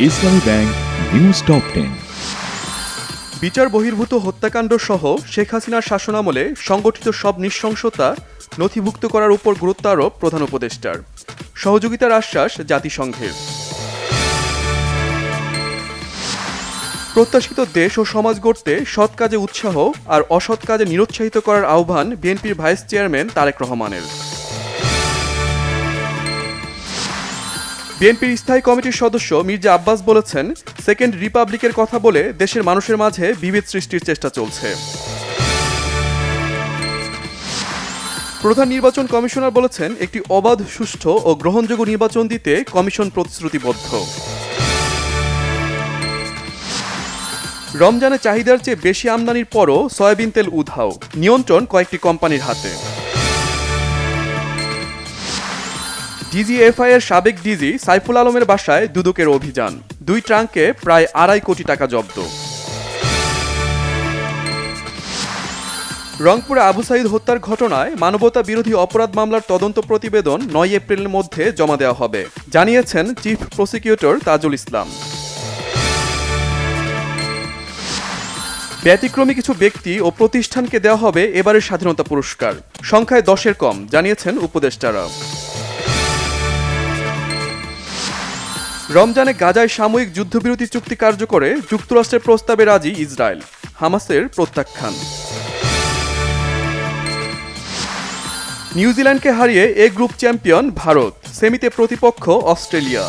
ইসলামী bank news top 10। বিচার বহির্ভূত হত্যাকাণ্ড সহ শেখ হাসিনার শাসনামলে সংগঠিত সব নৃশংসতা নথিভুক্ত করার উপর গুরুত্ব আরোপ প্রধান উপদেষ্টার। সহযোগিতার আশ্বাস জাতিসংঘের। প্রত্যাশিত দেশ ও সমাজ গড়তে সৎ কাজে উৎসাহ আর অসৎ কাজে নিরুৎসাহিত করার আহ্বান বিএনপির ভাইস চেয়ারম্যান তারেক রহমানের। বিএনপির স্থায়ী কমিটির সদস্য মির্জা আব্বাস বলেছেন, সেকেন্ড রিপাবলিকের কথা বলে দেশের মানুষের মাঝে বিভেদ সৃষ্টির চেষ্টা চলছে। প্রধান নির্বাচন কমিশনার বলেছেন, একটি অবাধ, সুষ্ঠু ও গ্রহণযোগ্য নির্বাচন দিতে কমিশন প্রতিশ্রুতিবদ্ধ। রমজানে চাহিদার চেয়ে বেশি আমদানির পরও সয়াবিন তেল উধাও, নিয়ন্ত্রণ কয়েকটি কোম্পানির হাতে। ডিজিএফআই এর সাবেক ডিজি সাইফুল আলমের বাসায় দুদকের অভিযান, 2 ট্রাঙ্কে প্রায় 2.5 কোটি টাকা জব্দ। রংপুরে আবু সাঈদ হত্যার ঘটনায় মানবতা বিরোধী অপরাধ মামলার তদন্ত প্রতিবেদন 9 এপ্রিলের মধ্যে জমা দেওয়া হবে, জানিয়েছেন চিফ প্রসিকিউটর তাজুল ইসলাম। ব্যতিক্রমী কিছু ব্যক্তি ও প্রতিষ্ঠানকে দেওয়া হবে এবারের স্বাধীনতা পুরস্কার, সংখ্যায় 10-এর কম, জানিয়েছেন উপদেষ্টারা। রমজানে গাজায় সাময়িক যুদ্ধবিরতি চুক্তি কার্যকরে যুক্তরাষ্ট্রের প্রস্তাবে রাজি ইসরায়েল, হামাসের প্রত্যাখ্যান। নিউজিল্যান্ডকে হারিয়ে এ গ্রুপ চ্যাম্পিয়ন ভারত, সেমিতে প্রতিপক্ষ অস্ট্রেলিয়া।